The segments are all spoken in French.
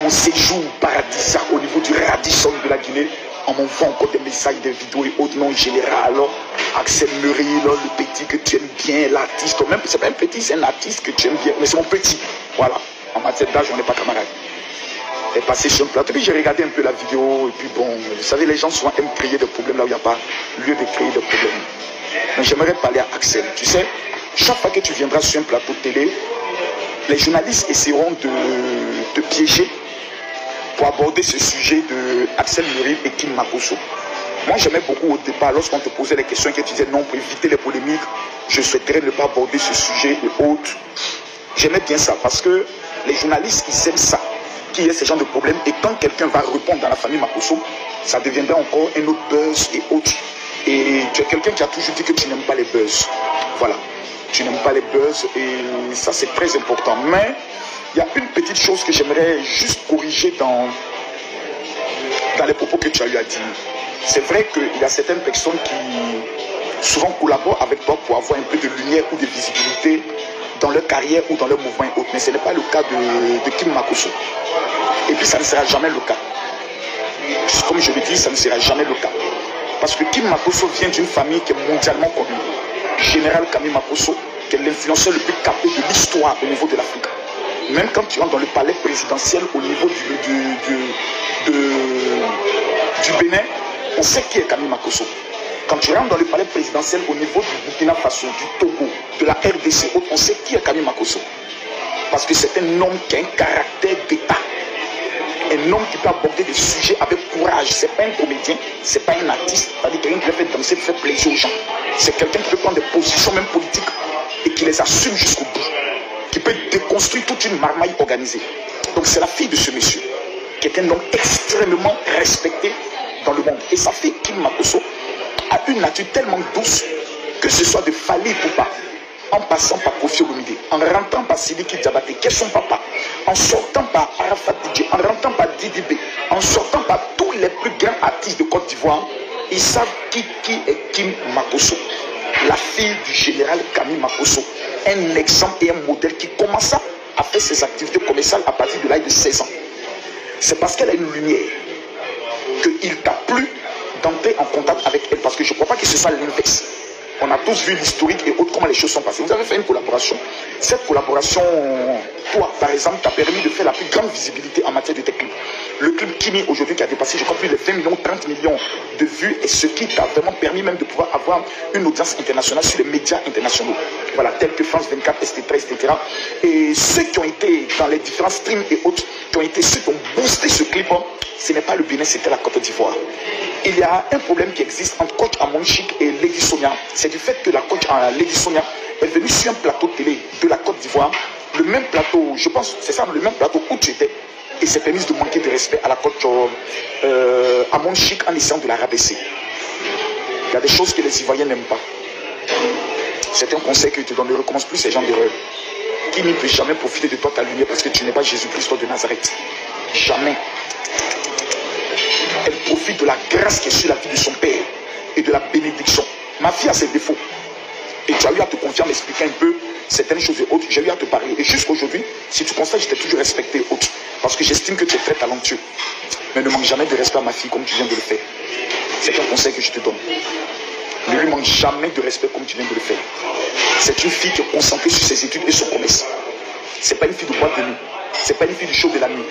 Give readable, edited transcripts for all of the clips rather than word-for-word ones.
mon séjour paradisiaque au niveau du Radisson de la Guinée, on m'envoie encore des messages, des vidéos et autres noms général. Alors, Axel Murray, le petit que tu aimes bien, l'artiste, même c'est pas un petit, c'est un artiste que tu aimes bien, mais c'est mon petit. Voilà, en matière d'âge, on n'est pas camarades. Elle est passée sur un plateau, puis j'ai regardé un peu la vidéo, et puis bon, vous savez, les gens souvent aiment créer des problèmes là où il n'y a pas lieu de créer des problèmes. Mais j'aimerais parler à Axel. Tu sais, chaque fois que tu viendras sur un plateau de télé, les journalistes essaieront de te piéger pour aborder ce sujet de Axel Murray et Kim Makosso. Moi, j'aimais beaucoup au départ, lorsqu'on te posait les questions, que tu disais non, pour éviter les polémiques, je souhaiterais ne pas aborder ce sujet et autres. J'aimais bien ça, parce que les journalistes, ils aiment ça, qu'il y ait ce genre de problème. Et quand quelqu'un va répondre dans la famille Makosso, ça deviendra encore un autre buzz et autres. Et tu es quelqu'un qui a toujours dit que tu n'aimes pas les buzz. Voilà. Tu n'aimes pas les buzz et ça, c'est très important. Mais il y a une petite chose que j'aimerais juste corriger dans les propos que tu as eu à dire. C'est vrai qu'il y a certaines personnes qui souvent collaborent avec toi pour avoir un peu de lumière ou de visibilité dans leur carrière ou dans leur mouvement et autres. Mais ce n'est pas le cas de Kim Makosso. Et puis ça ne sera jamais le cas. Comme je le dis, ça ne sera jamais le cas. Parce que Kim Makosso vient d'une famille qui est mondialement connue. Général Kami Makosso, qui est l'influenceur le plus capé de l'histoire au niveau de l'Afrique. Même quand tu rentres dans le palais présidentiel au niveau du Bénin, on sait qui est Kami Makosso. Quand tu rentres dans le palais présidentiel au niveau du Burkina Faso, du Togo, de la RDC, on sait qui est Kami Makosso. Parce que c'est un homme qui a un caractère d'État. Un homme qui peut aborder des sujets avec courage. C'est pas un comédien, c'est pas un artiste, c'est-à-dire quelqu'un qui peut faire danser, faire plaisir aux gens. C'est quelqu'un qui peut prendre des positions même politiques et qui les assume jusqu'au bout. Qui peut déconstruire toute une marmaille organisée. Donc c'est la fille de ce monsieur, qui est un homme extrêmement respecté dans le monde. Et sa fille, Kim Makosso, a une nature tellement douce que ce soit de Fally Ipupa, en passant par Koffi Olomide, en rentrant par Sidiki Diabaté, qui est son papa, en sortant par Arafat Didier, en rentrant par Didi B, en sortant par tous les plus grands artistes de Côte d'Ivoire, ils savent qui est Kim Makosso, la fille du général Kami Makosso, un exemple et un modèle qui commença à faire ses activités commerciales à partir de l'âge de 16 ans. C'est parce qu'elle a une lumière qu'il t'a plu d'entrer en contact avec elle, parce que je ne crois pas que ce soit l'inverse. On a tous vu l'historique et autres, comment les choses sont passées. Vous avez fait une collaboration. Cette collaboration, toi, par exemple, t'a permis de faire la plus grande visibilité en matière de tes clips. Le clip Kimi, aujourd'hui, qui a dépassé, je crois, plus de 20 millions, 30 millions de vues, et ce qui t'a vraiment permis même de pouvoir avoir une audience internationale sur les médias internationaux. Voilà, tels que France 24, etc. Et ceux qui ont été dans les différents streams et autres, qui ont été ceux qui ont boosté ce clip, ce n'est pas le Bénin, c'était la Côte d'Ivoire. Il y a un problème qui existe entre coach Amon Chic et Lady Sonia. C'est du fait que la coach Lady Sonia est venue sur un plateau télé de la Côte d'Ivoire. Le même plateau, je pense, c'est ça, le même plateau où tu étais. Et c'est permis de manquer de respect à la coach Amon Chic en essayant de la rabaisser. Il y a des choses que les Ivoiriens n'aiment pas. C'est un conseil que je te donne, ne recommence plus ces gens d'erreur. Qui ne peut jamais profiter de toi, ta lumière, parce que tu n'es pas Jésus-Christ de Nazareth. Jamais. Elle profite de la grâce qui est sur la vie de son père et de la bénédiction. Ma fille a ses défauts. Et tu as eu à te confier, à m'expliquer un peu certaines choses et autres. J'ai eu à te parler. Et jusqu'aujourd'hui, si tu constates, je t'ai toujours respecté et autres. Parce que j'estime que tu es très talentueux. Mais ne manque jamais de respect à ma fille comme tu viens de le faire. C'est un conseil que je te donne. Ne lui manque jamais de respect comme tu viens de le faire. C'est une fille qui est concentrée sur ses études et son commerce. C'est pas une fille de boîte de nuit. C'est pas une fille du show de la nuit.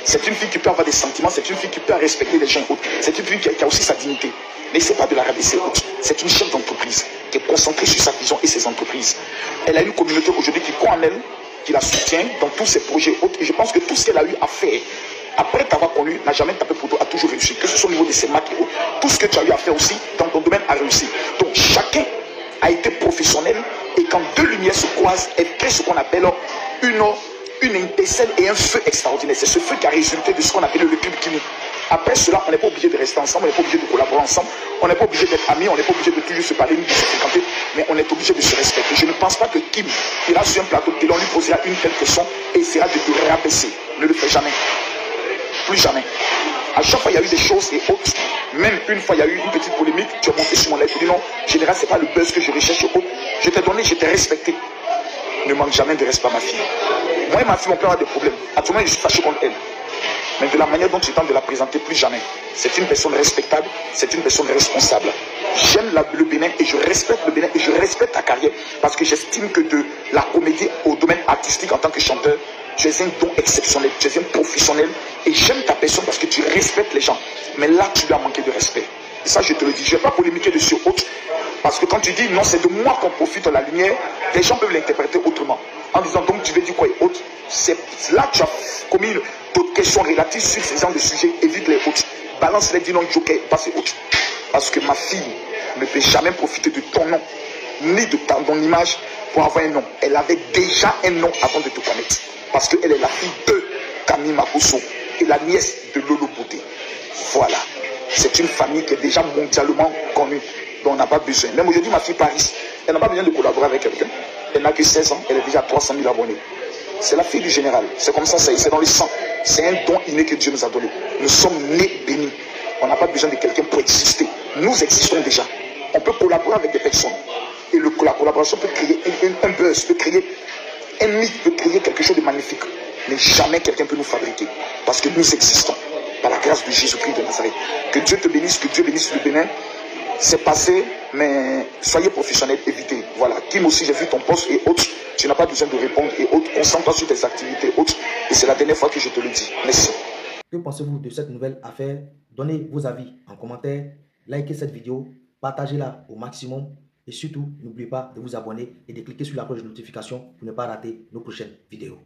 C'est une fille qui peut avoir des sentiments, c'est une fille qui peut respecter les gens et autres. C'est une fille qui a aussi sa dignité. Mais ce n'est pas de la rabaisser autre. C'est une chef d'entreprise qui est concentrée sur sa vision et ses entreprises. Elle a une communauté aujourd'hui qui croit en elle, qui la soutient dans tous ses projets et autres. Et je pense que tout ce qu'elle a eu à faire, après t'avoir connu, n'a jamais tapé pour toi, a toujours réussi. Que ce soit au niveau de ses marques et autres. Tout ce que tu as eu à faire aussi dans ton domaine a réussi. Donc chacun a été professionnel et quand deux lumières se croisent, elle crée ce qu'on appelle une étincelle et un feu extraordinaire. C'est ce feu qui a résulté de ce qu'on appelle le club Kimi. Après cela, on n'est pas obligé de rester ensemble, on n'est pas obligé de collaborer ensemble, on n'est pas obligé d'être amis, on n'est pas obligé de toujours se parler, ni de se fréquenter, mais on est obligé de se respecter. Je ne pense pas que Kim ira sur un plateau de télé, on lui posera une telle question et essaiera de te rabaisser. Ne le fais jamais. Plus jamais. À chaque fois, il y a eu des choses et autres. Même une fois, il y a eu une petite polémique. Tu as monté sur mon lettre. Tu dis non, général, c'est pas le buzz que je recherche et autres. Je t'ai donné, je t'ai respecté. Ne manque jamais de respect à ma fille. Moi et ma fille, on peut avoir des problèmes. Actuellement, je suis fâché contre elle. Mais de la manière dont tu tentes de la présenter, plus jamais. C'est une personne respectable, c'est une personne responsable. J'aime le Bénin et je respecte le Bénin et je respecte ta carrière parce que j'estime que de la comédie au domaine artistique en tant que chanteur, tu es un don exceptionnel, tu es un professionnel et j'aime ta personne parce que tu respectes les gens. Mais là, tu lui as manqué de respect. Et ça, je te le dis. Je ne vais pas polémiquer dessus autre parce que quand tu dis non, c'est de moi qu'on profite de la lumière, les gens peuvent l'interpréter autrement. En disant donc tu veux dire quoi et autre. C'est là que tu as commis d'autres questions relatives sur ces genres de sujets. Évite les autres. Balance les dis non, joker, passe les autres. Parce que ma fille ne peut jamais profiter de ton nom, ni de ton image pour avoir un nom. Elle avait déjà un nom avant de te connaître. Parce qu'elle est la fille de Camille Makosso et la nièce de Lolo Beauté. Voilà. C'est une famille qui est déjà mondialement connue, dont on n'a pas besoin. Même aujourd'hui, ma fille Paris, elle n'a pas besoin de collaborer avec quelqu'un. Elle n'a que 16 ans, elle est déjà à 300 000 abonnés. C'est la fille du général. C'est comme ça, c'est dans le sang. C'est un don inné que Dieu nous a donné. Nous sommes nés bénis. On n'a pas besoin de quelqu'un pour exister. Nous existons déjà. On peut collaborer avec des personnes. Et la collaboration peut créer un buzz, peut créer un mythe, peut créer quelque chose de magnifique. Mais jamais quelqu'un peut nous fabriquer. Parce que nous existons. Par la grâce de Jésus-Christ de Nazareth. Que Dieu te bénisse, que Dieu bénisse le Bénin. C'est passé, mais soyez professionnels, évitez. Voilà. Kim aussi, j'ai vu ton poste et autres. Tu n'as pas besoin de répondre et autres. Concentre-toi sur tes activités autres. Et c'est la dernière fois que je te le dis. Merci. Que pensez-vous de cette nouvelle affaire? Donnez vos avis en commentaire. Likez cette vidéo. Partagez-la au maximum. Et surtout, n'oubliez pas de vous abonner et de cliquer sur la cloche de notification pour ne pas rater nos prochaines vidéos.